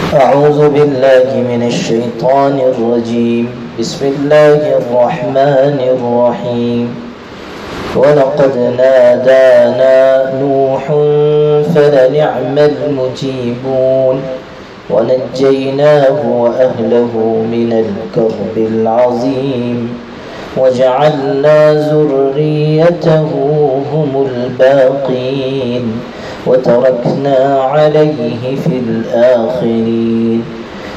أعوذ بالله من الشيطان الرجيم. بسم الله الرحمن الرحيم. ولقد نادانا نوح فلنعم المجيبون ونجيناه وأهله من الكرب العظيم وجعلنا ذريته هم الباقين وتركنا عليه في الآخرين.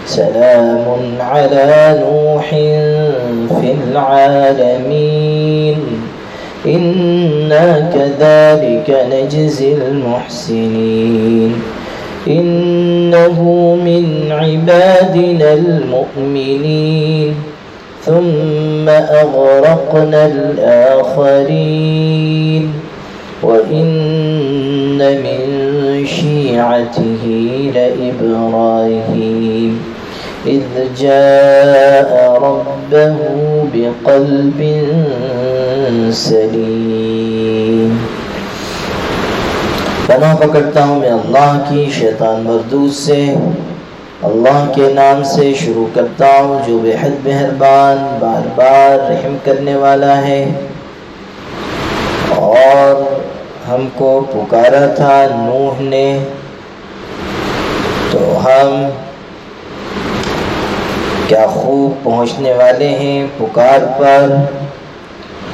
سلام على نوح في العالمين إنا كذلك نجزي المحسنين إنه من عبادنا المؤمنين ثم أغرقنا الآخرين وإن من شيعته لإبراهيم إذ جاء ربه بقلب سلیم. پناہ پکڑتا ہوں میں اللہ کی شیطان مردود سے. اللہ کے نام سے شروع کرتا ہوں جو بے حد مہربان بار بار رحم کرنے والا ہے. اور ہم کو پکارا تھا نوح نے تو ہم کیا خوب پہنچنے والے ہیں پکار پر،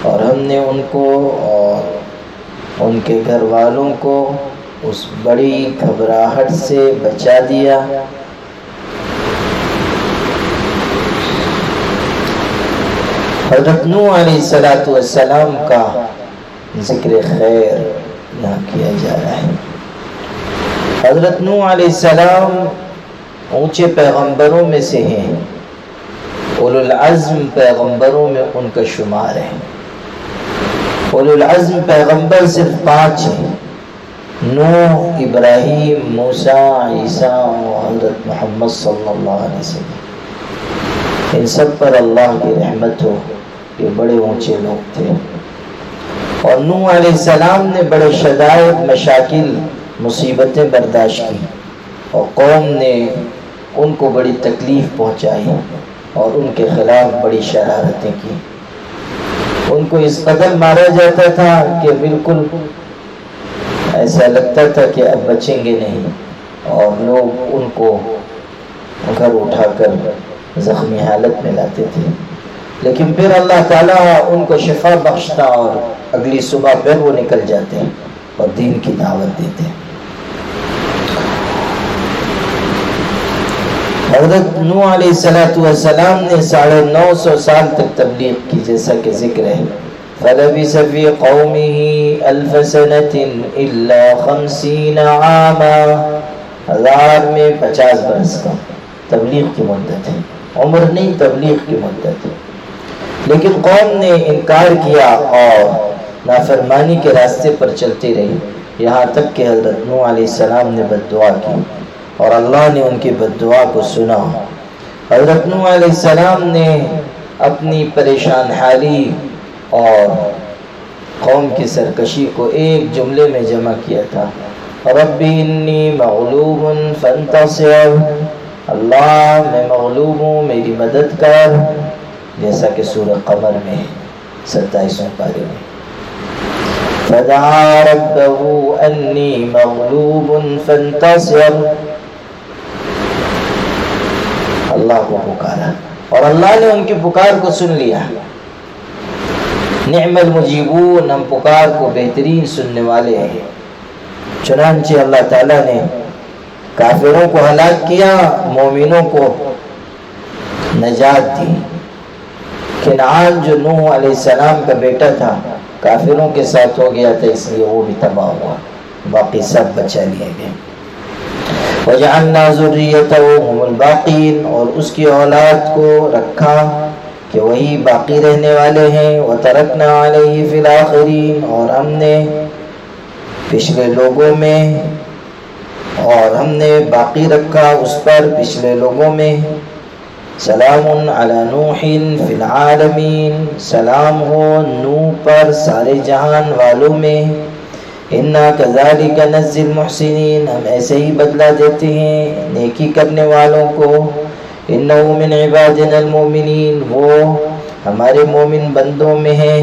اور ہم نے ان کو اور ان کے گھر والوں کو اس بڑی گھبراہٹ سے بچا دیا. حضرت نوح علیہ السلام کا ذکر خیر یہاں کیا جا رہا ہے. حضرت نوح علیہ السلام اونچے پیغمبروں میں سے ہیں، اولو العزم پیغمبروں میں ان کا شمار ہے. اولو العزم پیغمبر صرف 5 ہیں: نوح، ابراہیم، موسیٰ، عیسیٰ اور حضرت محمد صلی اللہ علیہ وسلم. ان سب پر اللہ کی رحمت ہو، یہ بڑے اونچے لوگ تھے. اور نوح علیہ السلام نے بڑے شدائد، مشاکل، مصیبتیں برداشت کی، اور قوم نے ان کو بڑی تکلیف پہنچائی اور ان کے خلاف بڑی شرارتیں کی. ان کو اس قدر مارا جاتا تھا کہ بالکل ایسا لگتا تھا کہ اب بچیں گے نہیں، اور لوگ ان کو گھر اٹھا کر زخمی حالت میں لاتے تھے. لیکن پھر اللہ تعالیٰ ان کو شفا بخشتا اور اگلی صبح پھر وہ نکل جاتے ہیں اور دین کی دعوت دیتے ہیں. حضرت نوح علیہ السلام نے 950 سال تک تبلیغ کی، جیسا کہ ذکر ہے. فَلَبِثَ فِي قَوْمِهِ أَلْفَ سَنَةٍ إِلَّا 50 عَامًا. 1000 میں 50 برس کا تبلیغ کی مدت ہے، عمر نہیں، تبلیغ کی مدت ہے. لیکن قوم نے انکار کیا اور نافرمانی کے راستے پر چلتی رہی، یہاں تک کہ حضرت نوح علیہ السلام نے بد دعا کی اور اللہ نے ان کی بد دعا کو سنا. حضرت نوح علیہ السلام نے اپنی پریشان حالی اور قوم کی سرکشی کو ایک جملے میں جمع کیا تھا: رب انی مغلوب فانتصر. اللہ میں مغلوب ہوں، میری مدد کر، جیسا کہ سورہ قمر میں 27 پارے میں. فدعا ربه انی مغلوب فانتصر. اللہ کو پکارا اور اللہ نے ان کی پکار کو سن لیا. نعم المجیبون، ہم پکار کو بہترین سننے والے ہیں. چنانچہ اللہ تعالیٰ نے کافروں کو ہلاک کیا، مومنوں کو نجات دی. کنعان جو نوح علیہ السلام کا بیٹا تھا کافروں کے ساتھ ہو گیا تھا، اس لیے وہ بھی تباہ ہوا، باقی سب بچا لیے گئے. وَجَعَلْنَا ذُرِّيَّتَهُ هُمُ الْبَاقِينَ، اور اس کی اولاد کو رکھا کہ وہی باقی رہنے والے ہیں. وَتَرَكْنَا عَلَيْهِ فِي الْآخِرِينَ، اور ہم نے پچھلے لوگوں میں، اور ہم نے باقی رکھا اس پر پچھلے لوگوں میں. سلام علی نوح فی العالمین، سلام ہو نوح پر سارے جہان والوں میں. انا کذالک نجزی المحسنین، ہم ایسے ہی بدلہ دیتے ہیں نیکی کرنے والوں کو. انہ من عبادنا المؤمنین، وہ ہمارے مومن بندوں میں ہیں.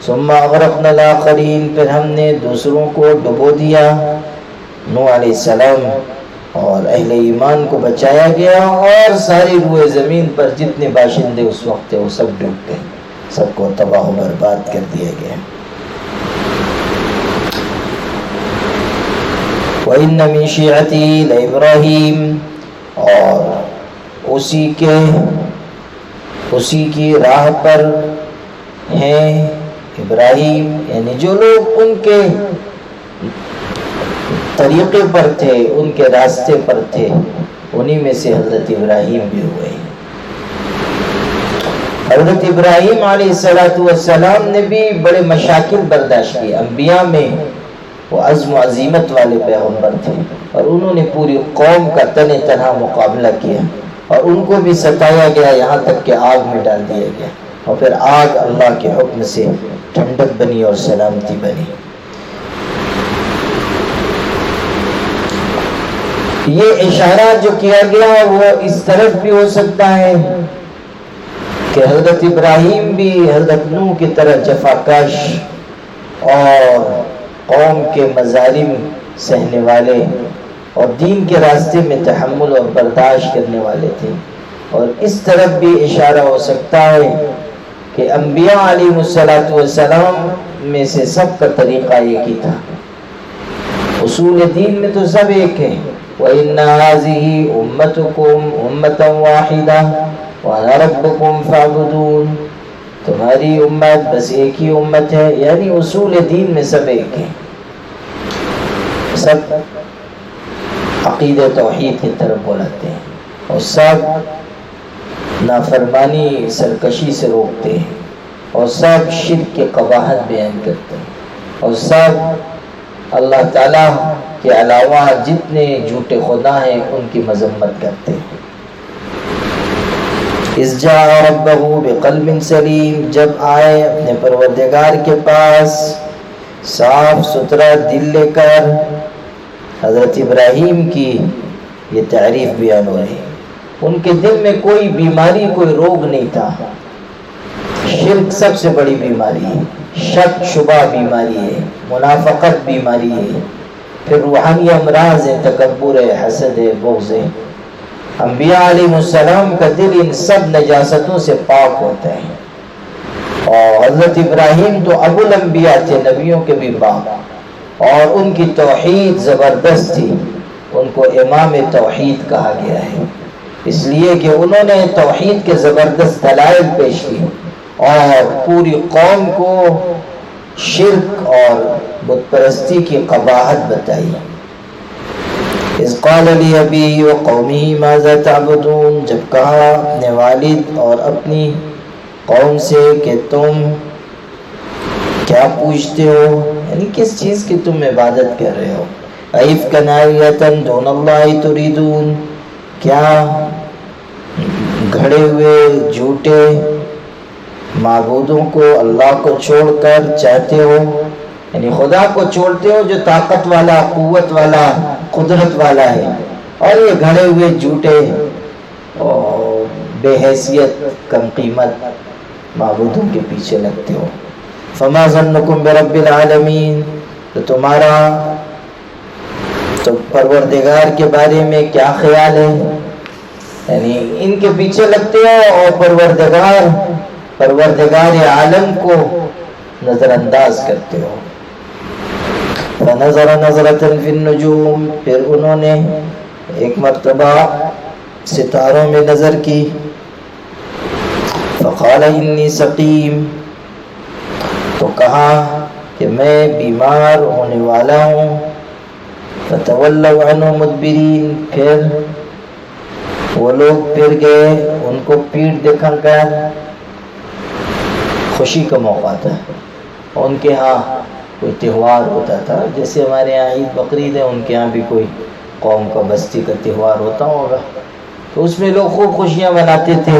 ثم اغرقنا الاخرین، پھر ہم نے دوسروں کو ڈبو دیا. نوح علیہ السلام اور اہل ایمان کو بچایا گیا، اور ساری روئے زمین پر جتنے باشندے اس وقت تھے وہ سب ڈوب گئے، سب کو تباہ و برباد کر دیا گیا. وَإِنَّ مِن شِيعَتِهِ لَإِبْرَاهِيمَ، اور اسی کی راہ پر ہیں ابراہیم، یعنی جو لوگ ان کے طریقے پر تھے، ان کے راستے پر تھے، انہی میں سے حضرت ابراہیم بھی ہوئے. حضرت ابراہیم علیہ السلام نے بھی بڑے مشاکل برداشت کیے. انبیاء میں وہ عزم و عزیمت والے پیغمبر تھے، اور انہوں نے پوری قوم کا تن تنہا مقابلہ کیا، اور ان کو بھی ستایا گیا، یہاں تک کہ آگ میں ڈال دیا گیا، اور پھر آگ اللہ کے حکم سے ٹھنڈک بنی اور سلامتی بنی. یہ اشارہ جو کیا گیا وہ اس طرف بھی ہو سکتا ہے کہ حضرت ابراہیم بھی حضرت نوح کی طرح جفاکش اور قوم کے مظالم سہنے والے اور دین کے راستے میں تحمل اور برداشت کرنے والے تھے. اور اس طرف بھی اشارہ ہو سکتا ہے کہ انبیاء علیہ السلام میں سے سب کا طریقہ ایک ہی تھا. اصول دین میں تو سب ایک ہے. وَإِنَّ هَٰذِهِ أُمَّتُكُمْ أُمَّةً وَاحِدَةً وَأَنَا رَبُّكُمْ فَاعْبُدُونِ، تمہاری امت بس ایک ہی امت ہے، یعنی اصول دین میں سب ایک ہیں، سب عقید توحید کی طرف بلاتے ہیں، اور سب نافرمانی سرکشی سے روکتے ہیں، اور سب شرک کے قباحت بیان کرتے ہیں، اور سب اللہ تعالیٰ کے علاوہ جتنے جھوٹے خدا ہیں ان کی مذمت کرتے ہیں. اذ جاء ربہ بقلب سلیم، جب آئے اپنے پروردگار کے پاس صاف ستھرا دل لے کر. حضرت ابراہیم کی یہ تعریف بیان ہو رہی ہے. ان کے دل میں کوئی بیماری، کوئی روگ نہیں تھا. شرک سب سے بڑی بیماری ہے، شک شبہ بیماری ہے، منافقت بیماری ہے، پھر روحانی امراض ہے، تکبر ہے، حسد ہے، بغض ہے. انبیاء علیہ السلام کا دل ان سب نجاستوں سے پاک ہوتا ہے. اور حضرت ابراہیم تو ابو الانبیاء تھے، نبیوں کے بھی باپ، اور ان کی توحید زبردست تھی. ان کو امام توحید کہا گیا ہے، اس لیے کہ انہوں نے توحید کے زبردست دلائل پیش کی اور پوری قوم کو شرک اور بت پرستی کی قباحت بتائی. اذ قال لأبيه وقومه ماذا تعبدون، جب کہا اپنے والد اور اپنی قوم سے کہ تم کیا پوچھتے ہو، یعنی کس چیز کی تم عبادت کر رہے ہو. أَئِفْكًا آلِهَةً دُونَ اللَّهِ تُرِيدُونَ، کیا گھڑے ہوئے جھوٹے معبودوں کو اللہ کو چھوڑ کر چاہتے ہو، یعنی خدا کو چھوڑتے ہو جو طاقت والا، قوت والا، قدرت والا ہے، اور یہ گھڑے ہوئے جھوٹے اور بے حیثیت کم قیمت معبودوں کے پیچھے لگتے ہو. فما ظنکم برب العالمین، تو تمہارا تو پروردگار کے بارے میں کیا خیال ہے، یعنی ان کے پیچھے لگتے ہو اور پروردگار عالم کو نظر انداز کرتے ہو. فنظر نظرة فی النجوم، پھر انہوں نے ایک مرتبہ ستاروں میں نظر کی. فقال انی سقیم، تو کہا کہ میں بیمار ہونے والا ہوں. فتولوا عنہ مدبرین، پھر وہ لوگ پھر گئے ان کو پیٹ دکھا کر. خوشی کا موقع تھا، ان کے ہاں کوئی تہوار ہوتا تھا، جیسے ہمارے یہاں عید بقرعید ہے، ان کے ہاں بھی کوئی قوم کا بستی کا تہوار ہوتا ہوگا، تو اس میں لوگ خوب خوشیاں مناتے تھے،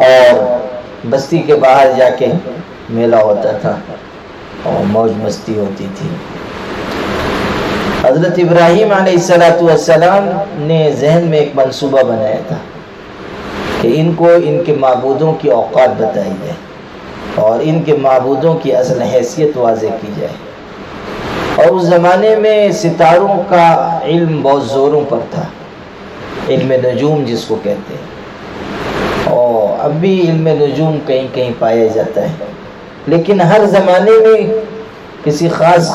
اور بستی کے باہر جا کے میلہ ہوتا تھا اور موج مستی ہوتی تھی. حضرت ابراہیم علیہ السلام نے ذہن میں ایک منصوبہ بنایا تھا کہ ان کو ان کے معبودوں کی اوقات بتائی جائے اور ان کے معبودوں کی اصل حیثیت واضح کی جائے. اور اس زمانے میں ستاروں کا علم بہت زوروں پر تھا، علم نجوم جس کو کہتے ہیں، اور اب بھی علم نجوم کہیں کہیں پایا جاتا ہے، لیکن ہر زمانے میں کسی خاص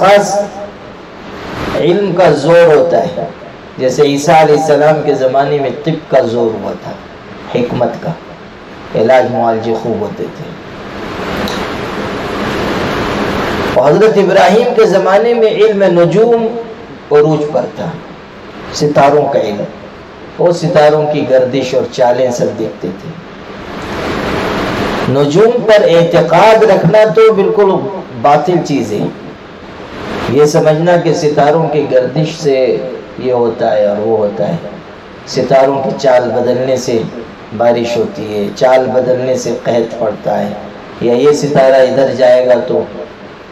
علم کا زور ہوتا ہے. جیسے عیسیٰ علیہ السلام کے زمانے میں طب کا زور ہوا تھا، حکمت کا، علاج معالجے خوب ہوتے تھے. اور حضرت ابراہیم کے زمانے میں علم نجوم عروج پر تھا، ستاروں کا علم، وہ ستاروں کی گردش اور چالیں سب دیکھتے تھے. نجوم پر اعتقاد رکھنا تو بالکل باطل چیز ہے. یہ سمجھنا کہ ستاروں کی گردش سے یہ ہوتا ہے اور وہ ہوتا ہے، ستاروں کی چال بدلنے سے بارش ہوتی ہے، چال بدلنے سے قحط پڑتا ہے، یا یہ ستارہ ادھر جائے گا تو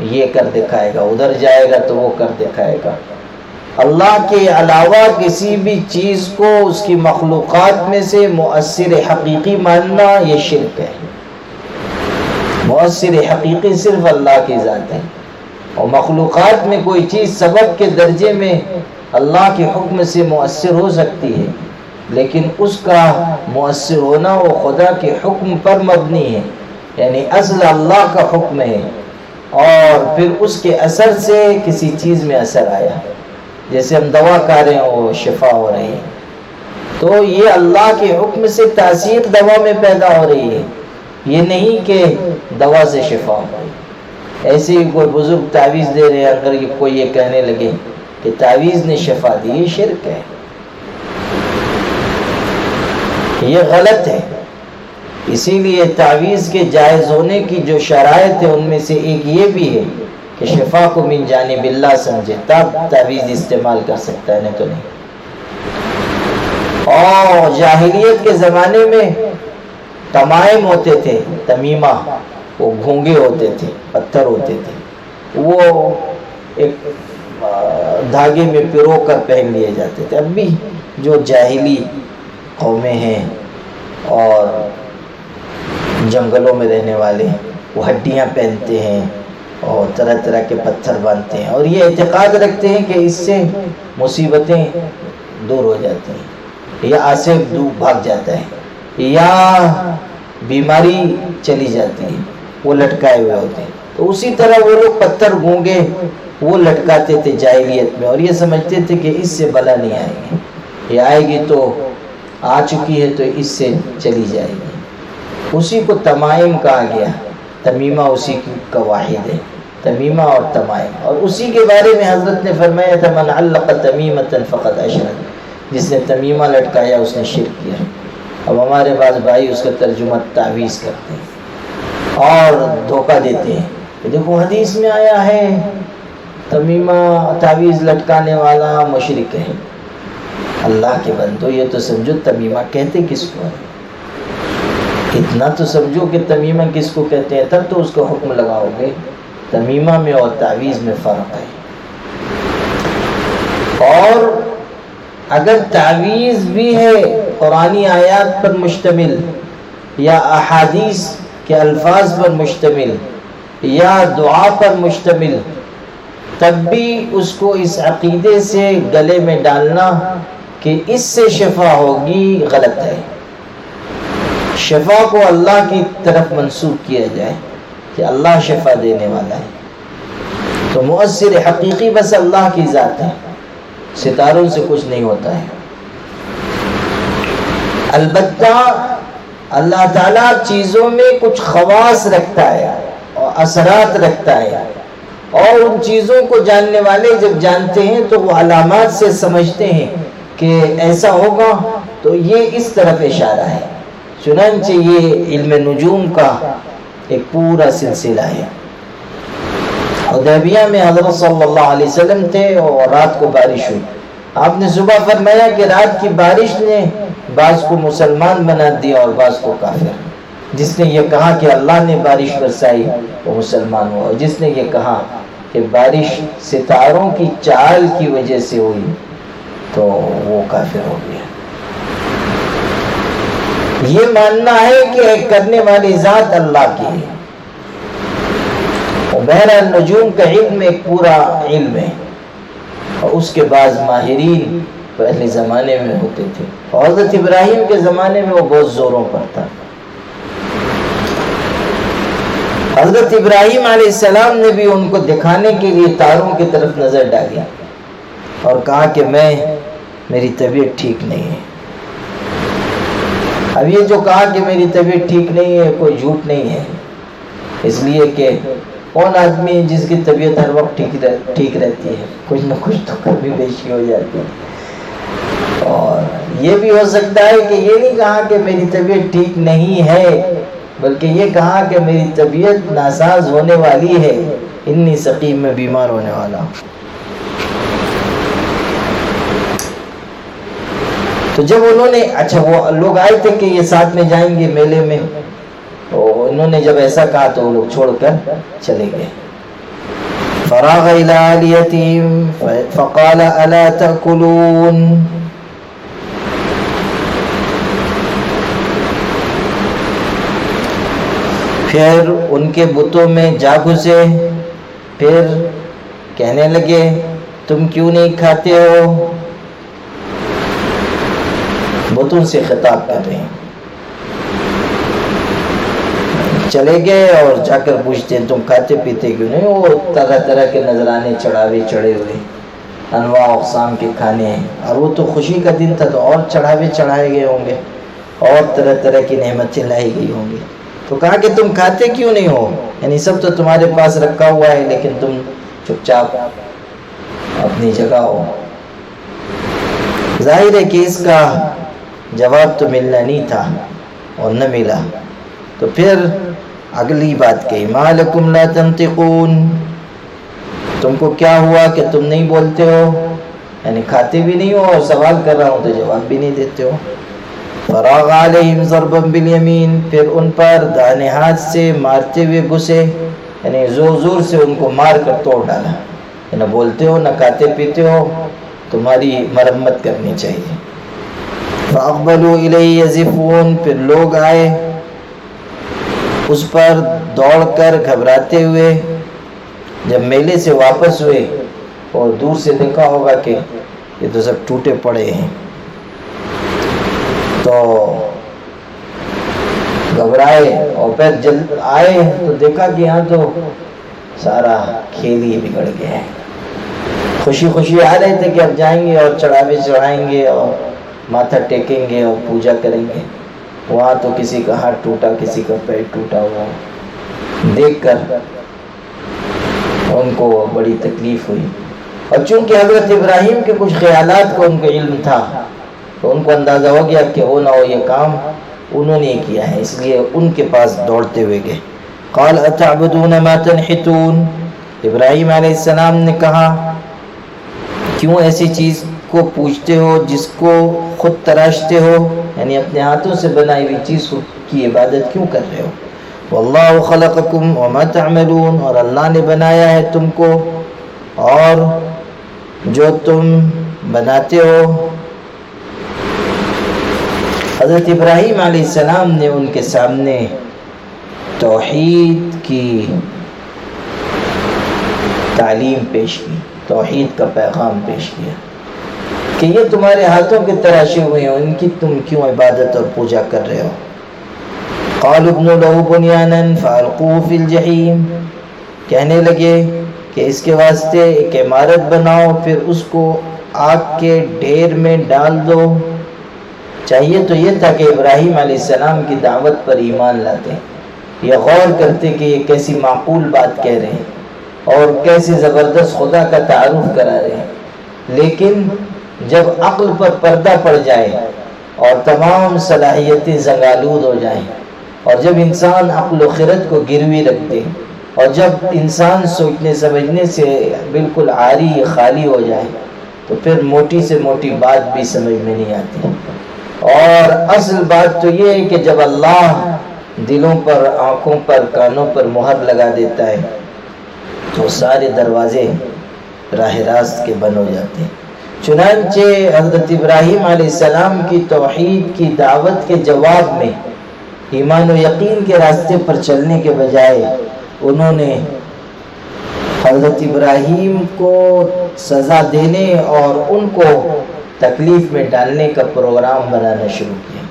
یہ کر دکھائے گا، ادھر جائے گا تو وہ کر دکھائے گا. اللہ کے علاوہ کسی بھی چیز کو اس کی مخلوقات میں سے مؤثر حقیقی ماننا یہ شرک ہے. مؤثر حقیقی صرف اللہ کی ذات ہے، اور مخلوقات میں کوئی چیز سبب کے درجے میں اللہ کے حکم سے مؤثر ہو سکتی ہے، لیکن اس کا مؤثر ہونا وہ خدا کے حکم پر مبنی ہے، یعنی اصل اللہ کا حکم ہے، اور پھر اس کے اثر سے کسی چیز میں اثر آیا. جیسے ہم دوا کھا رہے ہیں وہ شفا ہو رہی ہے، تو یہ اللہ کے حکم سے تاثیر دوا میں پیدا ہو رہی ہے، یہ نہیں کہ دوا سے شفا ہو رہی. ایسے ہی کوئی بزرگ تعویذ دے رہے ہیں، اگر کوئی یہ کہنے لگے کہ تعویذ نے شفا دی، یہ شرک ہے، یہ غلط ہے. اسی لیے تعویذ کے جائز ہونے کی جو شرائط ہے ان میں سے ایک یہ بھی ہے کہ شفا کو من جانب اللہ سمجھے تب تعویذ استعمال کر سکتا ہے، نہیں تو نہیں. اور جاہلیت کے زمانے میں تمائم ہوتے تھے، تمیمہ، وہ گھونگے ہوتے تھے، پتھر ہوتے تھے، وہ ایک دھاگے میں پرو کر پہن لیے جاتے تھے. اب بھی جو جاہلی قومیں ہیں اور جنگلوں میں رہنے والے، وہ ہڈیاں پہنتے ہیں اور طرح طرح کے پتھر باندھتے ہیں، اور یہ اعتقاد رکھتے ہیں کہ اس سے مصیبتیں دور ہو جاتی ہیں، یا آسیب دور بھاگ جاتا ہے، یا بیماری چلی جاتی ہے. وہ لٹکائے ہوئے ہوتے ہیں. تو اسی طرح وہ لوگ پتھر گونگے وہ لٹکاتے تھے جاہلیت میں، اور یہ سمجھتے تھے کہ اس سے بلا نہیں آئے گی، یہ آئے گی تو آ چکی ہے تو اس سے چلی جائے گی. اسی کو تمائم کہا گیا. تمیمہ اسی کا واحد ہے، تمیمہ اور تمائم. اور اسی کے بارے میں حضرت نے فرمایا تھا من علق تمیمۃ فقد اشرک، جس نے تمیمہ لٹکایا اس نے شرک کیا. اب ہمارے بعض بھائی اس کا ترجمہ تعویذ کرتے ہیں اور دھوکہ دیتے ہیں کہ دیکھو حدیث میں آیا ہے تمیمہ تعویذ لٹکانے والا مشرک ہے. اللہ کے بندو، یہ تو سمجھو تمیمہ کہتے کس کو ہے، اتنا تو سمجھو کہ تمیمہ کس کو کہتے ہیں، تب تو اس کو حکم لگاؤ گے. تمیمہ میں اور تعویذ میں فرق ہے. اور اگر تعویذ بھی ہے قرآنی آیات پر مشتمل یا احادیث کے الفاظ پر مشتمل یا دعا پر مشتمل، تب بھی اس کو اس عقیدے سے گلے میں ڈالنا کہ اس سے شفا ہوگی غلط ہے. شفا کو اللہ کی طرف منسوب کیا جائے کہ اللہ شفا دینے والا ہے. تو مؤثر حقیقی بس اللہ کی ذات ہے، ستاروں سے کچھ نہیں ہوتا ہے. البتہ اللہ تعالیٰ چیزوں میں کچھ خواص رکھتا ہے اور اثرات رکھتا ہے، اور ان چیزوں کو جاننے والے جب جانتے ہیں تو وہ علامات سے سمجھتے ہیں کہ ایسا ہوگا تو یہ اس طرف اشارہ ہے. چنانچہ یہ علم نجوم کا ایک پورا سلسلہ ہے. حدیبیہ میں حضرت صلی اللہ علیہ وسلم تھے اور رات کو بارش ہوئی. آپ نے صبح فرمایا کہ رات کی بارش نے بعض کو مسلمان بنا دیا اور بعض کو کافر. جس نے یہ کہا کہ اللہ نے بارش برسائی وہ مسلمان ہوا، اور جس نے یہ کہا کہ بارش ستاروں کی چال کی وجہ سے ہوئی تو وہ کافر ہو گیا۔ یہ ماننا ہے کہ کرنے والی ذات اللہ کی ہے۔ بہرحال نجوم کا علم ایک پورا علم ہے، اور اس کے بعد ماہرین پہلے زمانے میں ہوتے تھے، اور حضرت ابراہیم کے زمانے میں وہ بہت زوروں پر تھا۔ حضرت ابراہیم علیہ السلام نے بھی ان کو دکھانے کے لیے تاروں کی طرف نظر ڈالی اور کہا کہ میری طبیعت ٹھیک نہیں ہے۔ اب یہ جو کہا کہ میری طبیعت ٹھیک نہیں ہے کوئی جھوٹ نہیں ہے، اس لیے کہ کون آدمی ہے جس کی طبیعت ہر وقت ٹھیک رہتی ہے؟ کچھ نہ کچھ تو کبھی بیشی ہو جاتی ہے۔ اور یہ بھی ہو سکتا ہے کہ یہ نہیں کہا کہ میری طبیعت ٹھیک نہیں ہے، بلکہ یہ کہا کہ میری طبیعت ناساز ہونے والی ہے، انی سقیم میں بیمار ہونے والا ہوں۔ تو جب انہوں نے وہ لوگ آئے تھے کہ یہ ساتھ میں جائیں گے میلے میں، تو انہوں نے جب ایسا کہا تو وہ لوگ چھوڑ کر چلے گئے۔ فراغ الی آلیتہم فقال الا تأکلون، پھر ان کے بتوں میں جا گھسے، پھر کہنے لگے تم کیوں نہیں کھاتے ہو؟ بتوں سے خطاب کر رہے ہیں۔ چلے گئے اور جا کر پوچھتے ہیں تم کھاتے پیتے کیوں نہیں؟ وہ طرح طرح کے نذرانے چڑھاوے چڑھے ہوئے، انواع اقسام کے کھانے ہیں، اور وہ تو خوشی کا دن تھا تو اور چڑھاوے چڑھائے گئے ہوں گے اور طرح طرح کی نعمتیں لائی گئی ہوں گی۔ تو کہا کہ تم کھاتے کیوں نہیں ہو؟ یعنی سب تو تمہارے پاس رکھا ہوا ہے لیکن تم چپ چاپ اپنی جگہ ہو۔ ظاہر ہے کہ اس کا جواب تو ملنا نہیں تھا اور نہ ملا، تو پھر اگلی بات کہی ما لکم لا تنطقون، تم کو کیا ہوا کہ تم نہیں بولتے ہو؟ یعنی کھاتے بھی نہیں ہو اور سوال کر رہا ہوں تو جواب بھی نہیں دیتے ہو۔ فراغ علیہم ضربا بالیمین، پھر ان پر داہنے ہاتھ سے مارتے ہوئے گھسے، یعنی زور زور سے ان کو مار کر توڑ ڈالا۔ نہ بولتے ہو نہ کھاتے پیتے ہو، تمہاری مرمت کرنی چاہیے۔ فاقبلوا الیہ یزفون، پھر لوگ آئے اس پر دوڑ کر گھبراتے ہوئے۔ جب میلے سے واپس ہوئے اور دور سے دیکھا ہوگا کہ یہ تو سب ٹوٹے پڑے ہیں، تو گھبرائے، اور پھر جلد آئے تو دیکھا کہ یہاں تو سارا کھیل ہی بگڑ گیا ہے۔ خوشی خوشی آ رہے تھے کہ اب جائیں گے اور چڑھاوے چڑھائیں گے اور ماتھا ٹیکیں گے اور پوجا کریں گے، وہاں تو کسی کا ہاتھ ٹوٹا کسی کا پیر ٹوٹا ہوا دیکھ کر ان کو بڑی تکلیف ہوئی۔ اور چونکہ حضرت ابراہیم کے کچھ خیالات کا ان کو علم تھا تو ان کو اندازہ ہو گیا کہ ہو نہ ہو یہ کام انہوں نے کیا ہے، اس لیے ان کے پاس دوڑتے ہوئے گئے۔ قال اتعبدون ما تنحتون، ابراہیم علیہ السلام نے کہا کیوں ایسی چیز کو پوچھتے ہو جس کو خود تراشتے ہو، یعنی اپنے ہاتھوں سے بنائی ہوئی چیز کی عبادت کیوں کر رہے ہو؟ واللہ خلقکم وما تعملون، اور اللہ نے بنایا ہے تم کو اور جو تم بناتے ہو۔ حضرت ابراہیم علیہ السلام نے ان کے سامنے توحید کی تعلیم پیش کی، توحید کا پیغام پیش کیا کہ یہ تمہارے ہاتھوں کے تراشے ہوئے ہیں، ان کی تم کیوں عبادت اور پوجا کر رہے ہو؟ قالوا ابنوا له بنيانا فالقوه في الجحيم، کہنے لگے کہ اس کے واسطے ایک عمارت بناؤ پھر اس کو آگ کے ڈھیر میں ڈال دو۔ چاہیے تو یہ تھا کہ ابراہیم علیہ السلام کی دعوت پر ایمان لاتے، یہ غور کرتے کہ یہ کیسی معقول بات کہہ رہے ہیں اور کیسے زبردست خدا کا تعارف کرا رہے ہیں، لیکن جب عقل پر پردہ پڑ جائے اور تمام صلاحیتیں زنگالود ہو جائیں، اور جب انسان عقل و خرد کو گروی رکھ دے، اور جب انسان سوچنے سمجھنے سے بالکل عاری خالی ہو جائے، تو پھر موٹی سے موٹی بات بھی سمجھ میں نہیں آتی۔ اور اصل بات تو یہ ہے کہ جب اللہ دلوں پر، آنکھوں پر، کانوں پر مہر لگا دیتا ہے تو سارے دروازے راہ راست کے بند ہو جاتے ہیں۔ چنانچہ حضرت ابراہیم علیہ السلام کی توحید کی دعوت کے جواب میں ایمان و یقین کے راستے پر چلنے کے بجائے انہوں نے حضرت ابراہیم کو سزا دینے اور ان کو تکلیف میں ڈالنے کا پروگرام بنانا شروع کیا،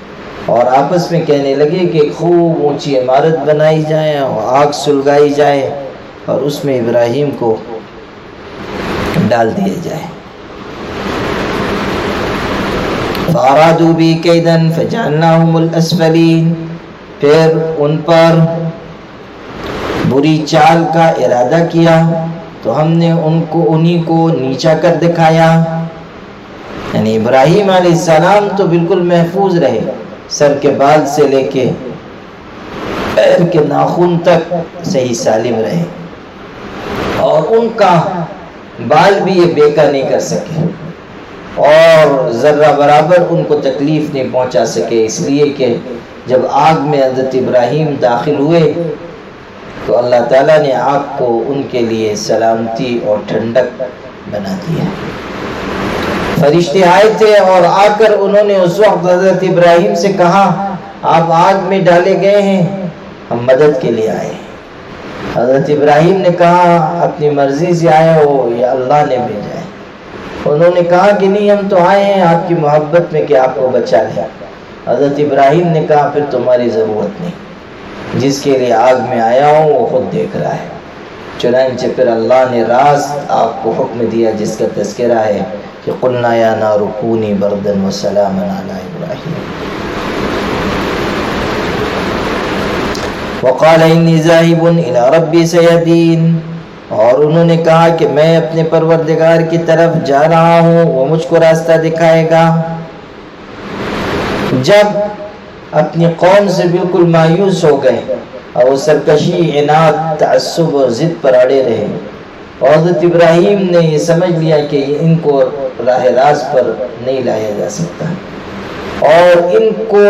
اور آپس میں کہنے لگے کہ خوب اونچی عمارت بنائی جائے اور آگ سلگائی جائے اور اس میں ابراہیم کو ڈال دیا جائے۔ فَأَرَادُوا بِهِ كَيْدًا فَجَعَلْنَاهُمُ الْأَسْفَلِينَ، پھر ان پر بری چال کا ارادہ کیا تو ہم نے انہی کو نیچا کر دکھایا۔ یعنی ابراہیم علیہ السلام تو بالکل محفوظ رہے، سر کے بال سے لے کے پیر کے ناخن تک صحیح سالم رہے، اور ان کا بال بھی یہ بیکا نہیں کر سکے اور ذرہ برابر ان کو تکلیف نہیں پہنچا سکے، اس لیے کہ جب آگ میں حضرت ابراہیم داخل ہوئے تو اللہ تعالیٰ نے آگ کو ان کے لیے سلامتی اور ٹھنڈک بنا دیا۔ فرشتے آئے تھے اور آ کر انہوں نے اس وقت حضرت ابراہیم سے کہا آپ آگ میں ڈالے گئے ہیں، ہم مدد کے لیے آئے۔ حضرت ابراہیم نے کہا اپنی مرضی سے آئے ہو یا اللہ نے بھیجا ہے؟ انہوں نے کہا کہ نہیں، ہم تو آئے ہیں آپ کی محبت میں کہ آپ کو بچا لیں۔ حضرت ابراہیم نے کہا پھر تمہاری ضرورت نہیں، جس کے لیے آگ میں آیا ہوں وہ خود دیکھ رہا ہے۔ چنانچہ پھر اللہ نے راست آپ کو حکم دیا جس کا تذکرہ ہے کہ قلنا یا نار کونی بردا وسلاما علی ابراہیم، وقال انی ذاہب الی ربی سیہدین، اور انہوں نے کہا کہ میں اپنے پروردگار کی طرف جا رہا ہوں، وہ مجھ کو راستہ دکھائے گا۔ جب اپنی قوم سے بالکل مایوس ہو گئے اور وہ سرکشی، عناد، تعصب اور ضد پر اڑے رہے، اور حضرت ابراہیم نے یہ سمجھ لیا کہ ان کو راہ راست پر نہیں لایا جا سکتا، اور ان کو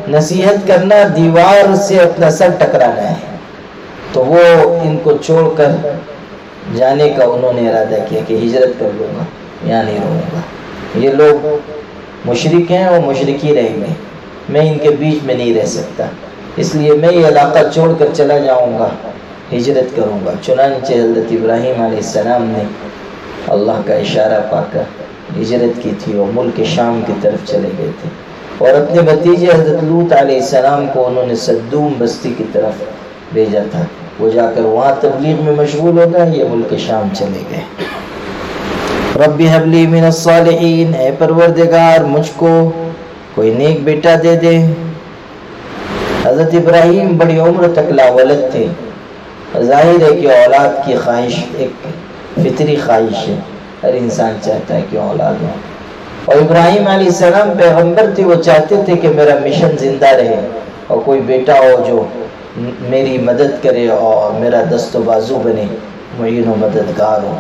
نصیحت کرنا دیوار سے اپنا سر ٹکرانا ہے، تو وہ ان کو چھوڑ کر جانے کا انہوں نے ارادہ کیا کہ ہجرت کر لوں گا، یہاں نہیں رہوں گا، یہ لوگ مشرک ہیں اور مشرکی رہیں گے، میں ان کے بیچ میں نہیں رہ سکتا، اس لیے میں یہ علاقہ چھوڑ کر چلا جاؤں گا، ہجرت کروں گا۔ چنانچہ حضرت ابراہیم علیہ السلام نے اللہ کا اشارہ پا کر ہجرت کی تھی اور ملک شام کی طرف چلے گئے تھے، اور اپنے بھتیجے حضرت لوط علیہ السلام کو انہوں نے صدوم بستی کی طرف بھیجا تھا، وہ جا کر وہاں تبلیغ میں مشغول ہو گئے، یہ ملک شام چلے گئے۔ رب هب لی من الصالحین، اے پروردگار مجھ کو کوئی نیک بیٹا دے دے۔ حضرت ابراہیم بڑی عمر تک لاولد تھے، ظاہر ہے کہ اولاد کی خواہش ایک فطری خواہش ہے، ہر انسان چاہتا ہے کہ اولاد ہو، اور ابراہیم علیہ السلام پیغمبر تھے، وہ چاہتے تھے کہ میرا مشن زندہ رہے اور کوئی بیٹا ہو جو میری مدد کرے اور میرا دست و بازو بنے، معین و مددگار ہو۔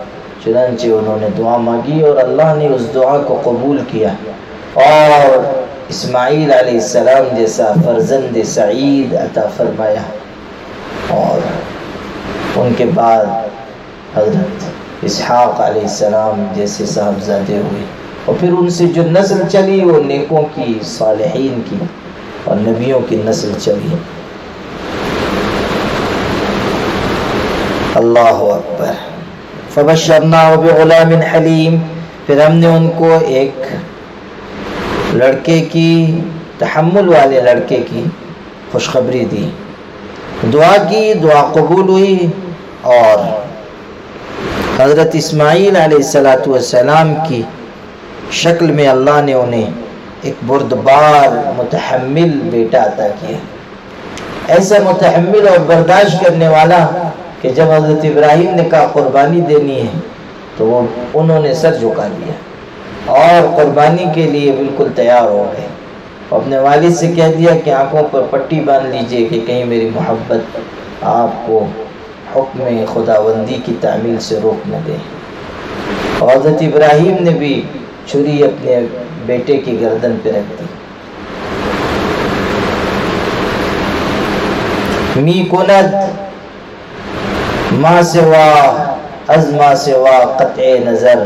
چنانچہ انہوں نے دعا مانگی اور اللہ نے اس دعا کو قبول کیا، اور اسماعیل علیہ السلام جیسا فرزند سعید عطا فرمایا، اور ان کے بعد حضرت اسحاق علیہ السلام جیسے صاحبزادے ہوئے، اور پھر ان سے جو نسل چلی وہ نیکوں کی، صالحین کی اور نبیوں کی نسل چلی۔ اللہ اکبر۔ فبشرناہ بغلام حلیم، پھر ہم نے ان کو ایک لڑکے کی، تحمل والے لڑکے کی خوشخبری دی، دعا کی، دعا قبول ہوئی، اور حضرت اسماعیل علیہ السلام کی شکل میں اللہ نے انہیں ایک بردبار متحمل بیٹا عطا کیا، ایسا متحمل اور برداشت کرنے والا کہ جب حضرت ابراہیم نے کہا قربانی دینی ہے تو وہ انہوں نے سر جھکا دیا اور قربانی کے لیے بالکل تیار ہو گئے، اپنے والد سے کہہ دیا کہ آنکھوں پر پٹی باندھ لیجئے کہ کہیں میری محبت آپ کو حکم خداوندی کی تعمیل سے روک نہ دے۔ اور حضرت ابراہیم نے بھی چھری اپنے بیٹے کی گردن پہ رکھ دی۔ می کند ما سوا ازما سوا قطع نظر،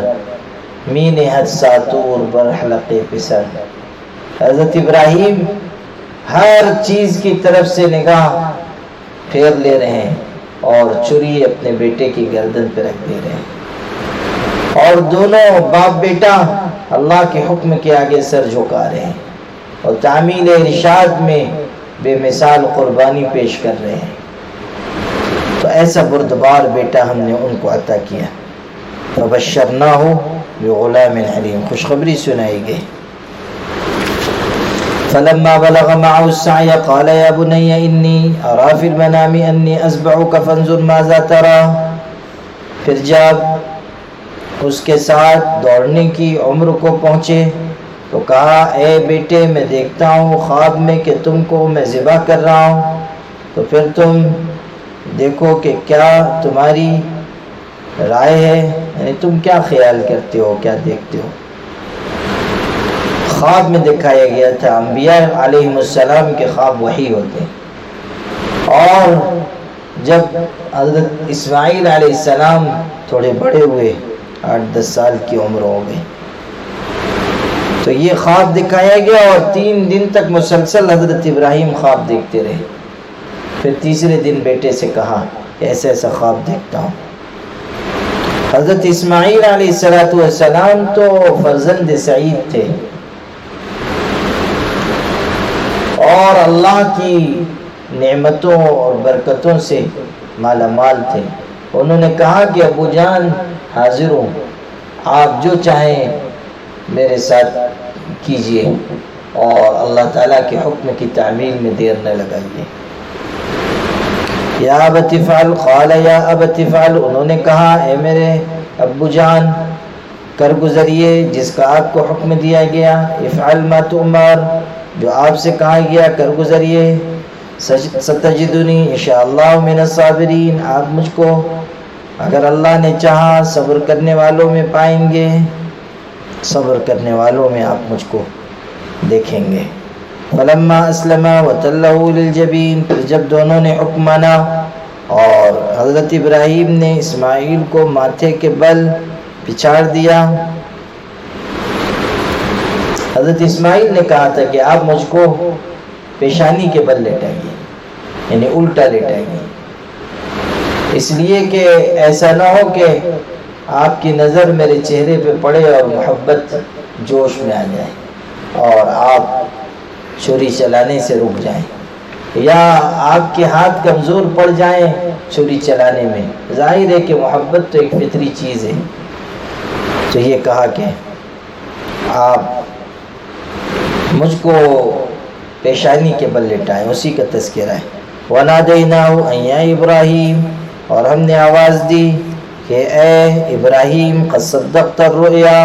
می نہت ساتور بر حلق پسر۔ حضرت ابراہیم ہر چیز کی طرف سے نگاہ پھیر لے رہے ہیں اور چھری اپنے بیٹے کی گردن پہ رکھ دے رہے ہیں، اور دونوں باپ بیٹا اللہ کے حکم کے آگے سر جھکا رہے ہیں اور تعمیل ارشاد میں بے مثال قربانی پیش کر رہے ہیں۔ تو ایسا بردبار بیٹا ہم نے ان کو عطا کیا۔ فبشرناہ بغلام حلیم، خوشخبری سنائی گئی۔ فلما بلغ معه السعي قال يا بني إني أرى في المنام أني أذبحك فانظر ماذا ترى۔ پھر جب اس کے ساتھ دوڑنے کی عمر کو پہنچے تو کہا اے بیٹے میں دیکھتا ہوں خواب میں کہ تم کو میں ذبح کر رہا ہوں، تو پھر تم دیکھو کہ کیا تمہاری رائے ہے، یعنی تم کیا خیال کرتے ہو، کیا دیکھتے ہو۔ خواب میں دکھایا گیا تھا، انبیاء علیہ السلام کے خواب وحی ہوتے ہیں، اور جب حضرت اسماعیل علیہ السلام تھوڑے بڑے ہوئے، 8-10 سال کی عمر ہو گئی، تو یہ خواب دکھایا گیا اور 3 دن تک مسلسل حضرت ابراہیم خواب دیکھتے رہے۔ پھر تیسرے دن بیٹے سے کہا کہ ایسا ایسا خواب دیکھتا ہوں۔ حضرت اسماعیل علیہ السلام تو فرزند سعید تھے اور اللہ کی نعمتوں اور برکتوں سے مالا مال تھے۔ انہوں نے کہا کہ ابو جان حاضر ہوں، آپ جو چاہیں میرے ساتھ کیجئے اور اللہ تعالیٰ کے حکم کی تعمیل میں دیر نہ لگائیے۔ یا ابت افعل، قال یا ابت افعل، انہوں نے کہا اے میرے ابو جان کر گزریے جس کا آپ کو حکم دیا گیا، افعل ما تؤمر، جو آپ سے کہا گیا کر گزریے، ستجدنی انشاءاللہ من الصابرین، آپ مجھ کو اگر اللہ نے چاہا صبر کرنے والوں میں پائیں گے، صبر کرنے والوں میں آپ مجھ کو دیکھیں گے۔ فلما اسلما وتلہ للجبین، پھر جب دونوں نے حکم مانا اور حضرت ابراہیم نے اسماعیل کو ماتھے کے بل پچھاڑ دیا۔ حضرت اسماعیل نے کہا تھا کہ آپ مجھ کو پیشانی کے بل لیٹائیے، یعنی الٹا لیٹائیے، اس لیے کہ ایسا نہ ہو کہ آپ کی نظر میرے چہرے پہ پڑے اور محبت جوش میں آ جائے اور آپ چھری چلانے سے رک جائیں، یا آپ کے ہاتھ کمزور پڑ جائیں چھری چلانے میں۔ ظاہر ہے کہ محبت تو ایک فطری چیز ہے، تو یہ کہا کہ آپ مجھ کو پیشانی کے بل لٹائیں، اسی کا تذکرہ ہے۔ وَنَادَيْنَاهُ أَن يَا إِبْرَاهِيمُ، اور ہم نے آواز دی کہ اے ابراہیم قد صدقت الرؤیا،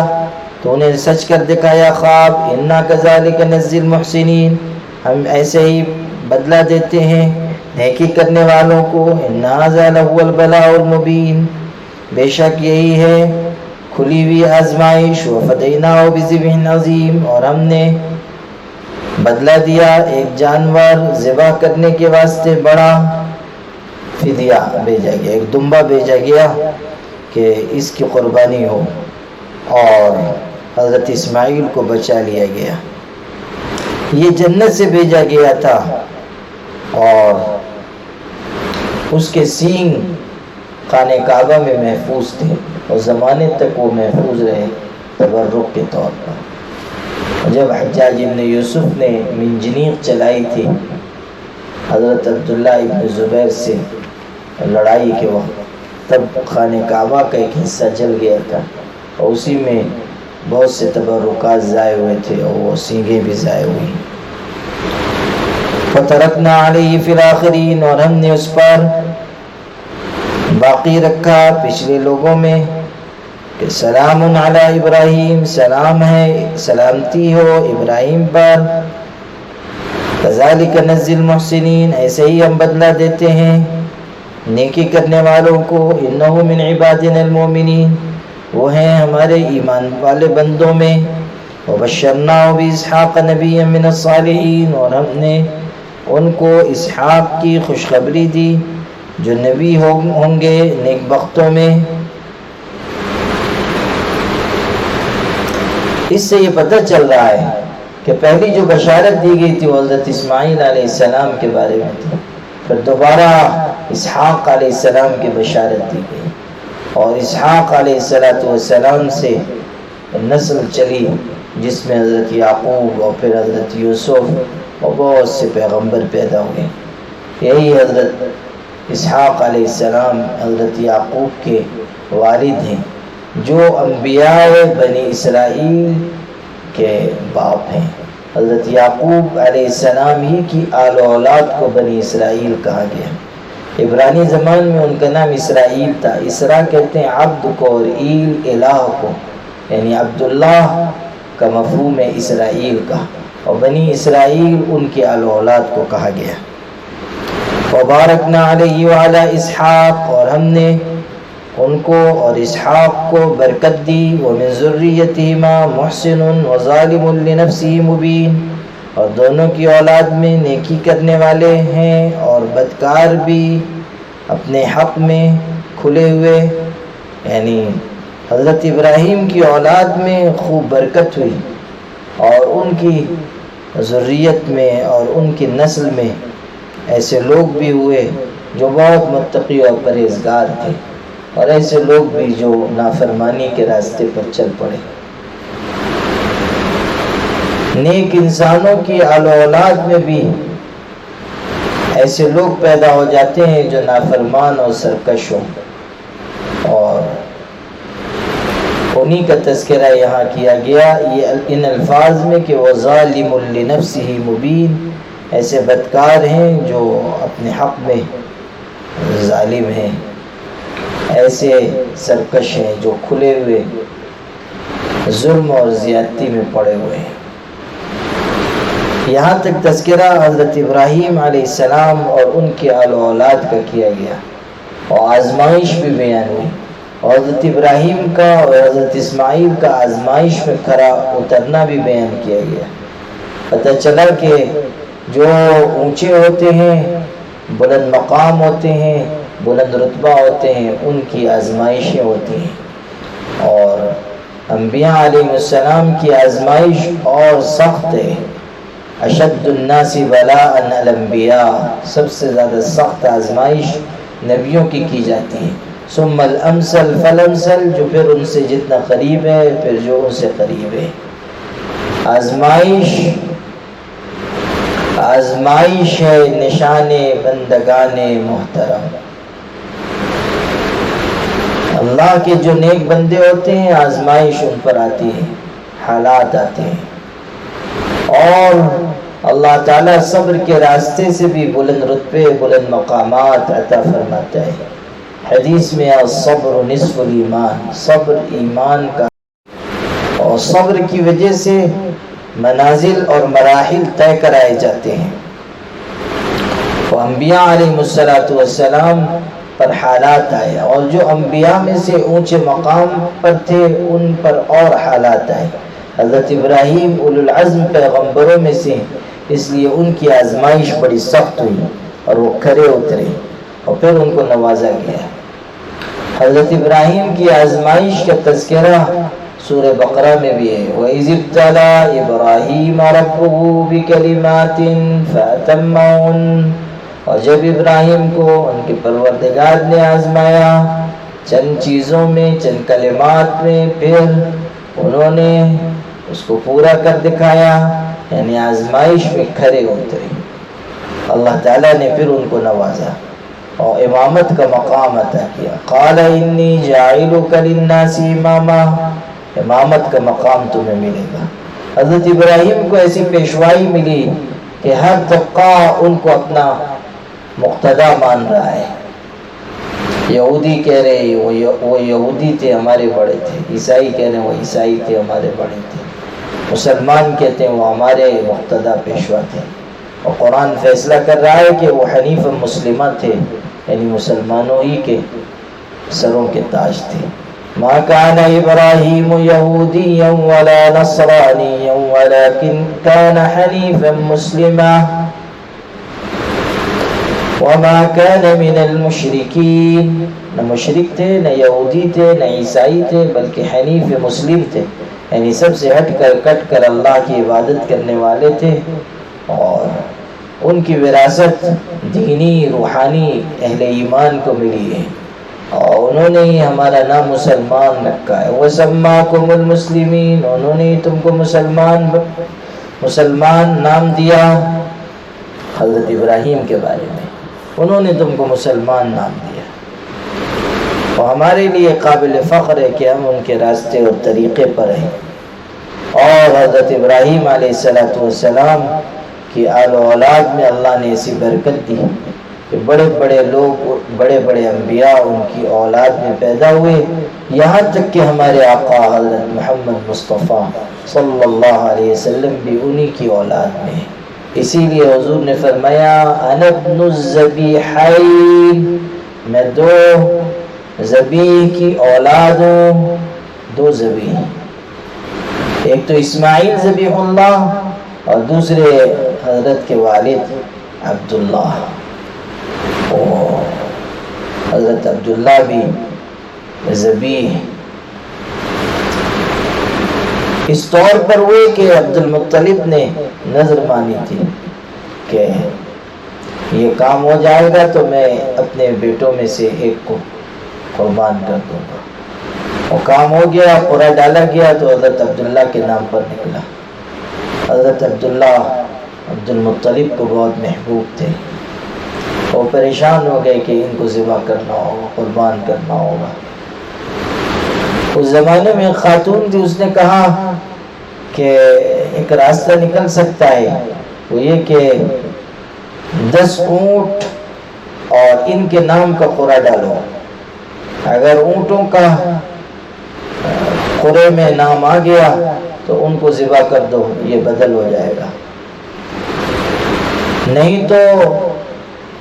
تو نے سچ کر دکھایا خواب، اِنَّا كَذَلِكَ نَجْزِي الْمُحْسِنِينَ، ہم ایسے ہی بدلہ دیتے ہیں نیکی کرنے والوں کو، إِنَّ هَذَا لَهُوَ الْبَلَاءُ الْمُبِينُ، بے شک یہی ہے کھلی ہوئی آزمائش۔ وَفَدَيْنَاهُ بِذِبْحٍ عَظِيمٍ، اور ہم نے بدلہ دیا ایک جانور ذبح کرنے کے واسطے بڑا، فدیہ بھیجا گیا، ایک دمبا بھیجا گیا کہ اس کی قربانی ہو، اور حضرت اسماعیل کو بچا لیا گیا۔ یہ جنت سے بھیجا گیا تھا اور اس کے سینگ خانہ کعبہ میں محفوظ تھے اور زمانے تک وہ محفوظ رہے تبرک کے طور پر۔ جب حجاج ابن یوسف نے منجنیق چلائی تھی حضرت عبداللہ ابن زبیر سے لڑائی کے وقت، تب خانہ کعبہ کا ایک حصہ جل گیا تھا اور اسی میں بہت سے تبرکات ضائع ہوئے تھے اور وہ سینگیں بھی ضائع ہوئی۔ فَتَرَكْنَا عَلَيْهِ فِي الْآخِرِينَ، اور ہم نے اس پر باقی رکھا پچھلے لوگوں میں کہ سلام علی ابراہیم، سلام ہے، سلامتی ہو ابراہیم پر۔ کذالک نجزی المحسنین، ایسے ہی ہم بدلہ دیتے ہیں نیکی کرنے والوں کو۔ انہ من عبادنا المؤمنین، وہ ہیں ہمارے ایمان والے بندوں میں۔ وبشرناہ باسحاق نبیا من الصالحین، اور ہم نے ان کو اسحاق کی خوشخبری دی جو نبی ہوں گے نیک بختوں میں۔ اس سے یہ پتہ چل رہا ہے کہ پہلی جو بشارت دی گئی تھی وہ حضرت اسماعیل علیہ السلام کے بارے میں تھی، پھر دوبارہ اسحاق علیہ السلام کی بشارت دی گئی، اور اسحاق علیہ السلام سے نسل چلی جس میں حضرت یعقوب اور پھر حضرت یوسف اور بہت سے پیغمبر پیدا ہوئے۔ یہی حضرت اسحاق علیہ السلام حضرت یعقوب کے والد ہیں، جو انبیاء بنی اسرائیل کے باپ ہیں۔ حضرت یعقوب علیہ السلام ہی کی آل و اولاد کو بنی اسرائیل کہا گیا۔ عبرانی زمان میں ان کا نام اسرائیل تھا۔ اسرا کہتے ہیں عبد کو اور ایل الہ کو، یعنی عبداللہ کا مفہوم ہے اسرائیل کا، اور بنی اسرائیل ان کی آل و اولاد کو کہا گیا۔ وبارکنا علیہ وعلی اسحاق، اور ہم نے ان کو اور اسحاق کو برکت دی، ومن ذریتہما محسن وظالم لنفسہ مبین، اور دونوں کی اولاد میں نیکی کرنے والے ہیں اور بدکار بھی اپنے حق میں کھلے ہوئے، یعنی حضرت ابراہیم کی اولاد میں خوب برکت ہوئی، اور ان کی ذریت میں اور ان کی نسل میں ایسے لوگ بھی ہوئے جو بہت متقی اور پرہیزگار تھے، اور ایسے لوگ بھی جو نافرمانی کے راستے پر چل پڑے۔ نیک انسانوں کی آل و اولاد میں بھی ایسے لوگ پیدا ہو جاتے ہیں جو نافرمان اور سرکش ہوں، اور انہی کا تذکرہ یہاں کیا گیا یہ ان الفاظ میں کہ وہ ظالم لنفسہ مبین، ایسے بدکار ہیں جو اپنے حق میں ظالم ہیں، ایسے سرکش ہیں جو کھلے ہوئے ظلم اور زیادتی میں پڑے ہوئے ہیں۔ یہاں تک تذکرہ حضرت ابراہیم علیہ السلام اور ان کے آل و اولاد کا کیا گیا، اور آزمائش بھی بیان ہوئی، اور حضرت ابراہیم کا اور حضرت اسماعیل کا آزمائش میں کھرا اترنا بھی بیان کیا گیا۔ پتہ چلا کہ جو اونچے ہوتے ہیں، بلند مقام ہوتے ہیں، بلند رتبہ ہوتے ہیں، ان کی آزمائشیں ہوتی ہیں، اور انبیاء علیہ السلام کی آزمائش اور سخت ہے۔ اشد الناس بلاء الانبیاء، سب سے زیادہ سخت آزمائش نبیوں کی جاتی ہے۔ ثم الامثل فالامثل، جو پھر ان سے جتنا قریب ہے پھر جو ان سے قریب ہے۔ آزمائش ہے نشان بندگان محترم۔ اللہ کے جو نیک بندے ہوتے ہیں آزمائش ان پر آتی ہے، حالات آتے ہیں، اور اللہ تعالیٰ صبر کے راستے سے بھی بلند رتبے، بلند مقامات عطا فرماتا ہے۔ حدیث میں الصبر نصف الایمان، صبر ایمان کا، اور صبر کی وجہ سے منازل اور مراحل طے کرائے جاتے ہیں۔ وہ انبیاء علیہ السلام پر حالات آئے، اور جو انبیاء میں سے اونچے مقام پر تھے ان پر اور حالات آئے۔ حضرت ابراہیم اولو العزم پیغمبروں میں سے، اس لیے ان کی آزمائش بڑی سخت ہوئی اور وہ کھرے اترے، اور پھر ان کو نوازا گیا۔ حضرت ابراہیم کی آزمائش کا تذکرہ سورہ بقرہ میں بھی ہے۔ وَإِذِ ابْتَلَىٰ إِبْرَاهِيمَ رَبُّهُ بِكَلِمَاتٍ فَأَتَمَّهُنَّ، اور جب ابراہیم کو ان کے پروردگار نے آزمایا چند چیزوں میں، چند کلمات میں، پھر انہوں نے اس کو پورا کر دکھایا، یعنی آزمائش میں کھرے اترے، اللہ تعالیٰ نے پھر ان کو نوازا اور امامت کا مقام عطا کیا۔ قال انی جاعلک للناس اماما، امامت کا مقام تمہیں ملے گا۔ حضرت ابراہیم کو ایسی پیشوائی ملی کہ ہر طبقہ ان کو اپنا مقتدا مان رہا ہے۔ یہودی کہہ رہے وہ یہودی تھے ہمارے بڑے تھے، عیسائی کہہ رہے وہ عیسائی تھے ہمارے بڑے تھے، مسلمان کہتے ہیں وہ ہمارے مقتدا پیشوا تھے، اور قرآن فیصلہ کر رہا ہے کہ وہ حنیف مسلمہ تھے، یعنی مسلمانوں ہی کے سروں کے تاج تھے۔ ما كان ابراہیم یہودیا ولا نصرانیا ولكن كان حنیفا مسلما وما كان من المشرکین، نہ مشرک تھے، نہ یہودی تھے، نہ عیسائی تھے، بلکہ حنیف مسلم تھے، یعنی سب سے ہٹ کر کٹ کر اللہ کی عبادت کرنے والے تھے، اور ان کی وراثت دینی روحانی اہل ایمان کو ملی ہے، اور انہوں نے ہی ہمارا نام مسلمان رکھا ہے۔ وَسَمَّاكُمُ الْمُسْلِمِينَ، انہوں نے ہی تم کو مسلمان نام دیا۔ حضرت ابراہیم کے بارے میں انہوں نے تم کو مسلمان نام دیا، اور ہمارے لیے قابل فخر ہے کہ ہم ان کے راستے اور طریقے پر ہیں۔ اور حضرت ابراہیم علیہ السلام کی آل و اولاد میں اللہ نے ایسی برکت دی کہ بڑے بڑے لوگ، بڑے بڑے انبیاء ان کی اولاد میں پیدا ہوئے، یہاں تک کہ ہمارے آقا حضرت محمد مصطفیٰ صلی اللہ علیہ وسلم بھی انہی کی اولاد میں۔ اسی لیے حضور نے فرمایا انا ابن الذبیحین، میں دو ذبیح کی اولاد ہوں، دو ذبیح، ایک تو اسماعیل ذبیح اللہ اور دوسرے حضرت کے والد عبداللہ، حضرت عبداللہ بھی ذبیح اس طور پر ہوئے کہ عبد المطلب نے نظر مانی تھی کہ یہ کام ہو جائے گا تو میں اپنے بیٹوں میں سے ایک کو قربان کر دوں گا۔ وہ کام ہو گیا، قرعہ ڈالا گیا تو حضرت عبداللہ کے نام پر نکلا۔ حضرت عبداللہ عبد المطلب کو بہت محبوب تھے، وہ پریشان ہو گئے کہ ان کو ذبح کرنا ہوگا، قربان کرنا ہوگا۔ اس زمانے میں خاتون تھی، اس نے کہا کہ ایک راستہ نکل سکتا ہے، وہ یہ کہ 10 اونٹ اور ان کے نام کا قرعہ ڈالو، اگر اونٹوں کا قرعے میں نام آ گیا تو ان کو ذبح کر دو، یہ بدل ہو جائے گا، نہیں تو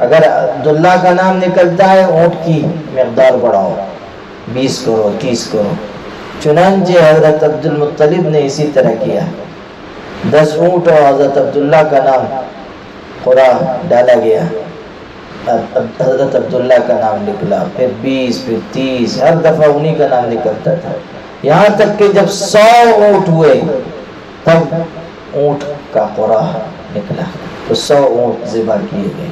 اگر عبداللہ کا نام نکلتا ہے اونٹ کی مقدار بڑھاؤ، 20 کرو 30 کرو۔ چنانچہ حضرت عبد المطلب نے اسی طرح کیا، 10 اونٹ اور حضرت عبداللہ کا نام قرعہ ڈالا گیا، حضرت عبداللہ کا نام نکلا، پھر 20 پھر 30، ہر دفعہ انہی کا نام نکلتا تھا، یہاں تک کہ جب 100 اونٹ ہوئے تب اونٹ کا قرعہ نکلا تو 100 اونٹ ذبح کیے گئے۔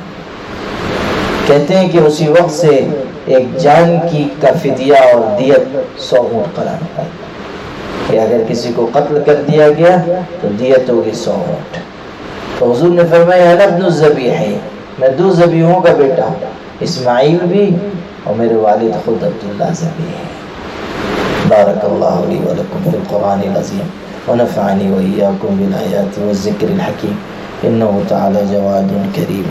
کہتے ہیں کہ اسی وقت سے ایک جان کی کا فدیہ اور دیت 100 اونٹ قرار پائی، کہ اگر کسی کو قتل کر دیا گیا تو دیت ہوگی 100 اونٹ۔ تو حضور نے فرمایا انا ابن الذبیحین، میں 2 ذبیحوں کا بیٹا ہوں، اسماعیل بھی اور میرے والد خود عبداللہ ذبیح ہے۔ بارک اللہ لی ولکم فی القرآن العظیم ونفعنی وإیاکم بالآیات والذکر الحکیم، انہ تعالی جواد کریم۔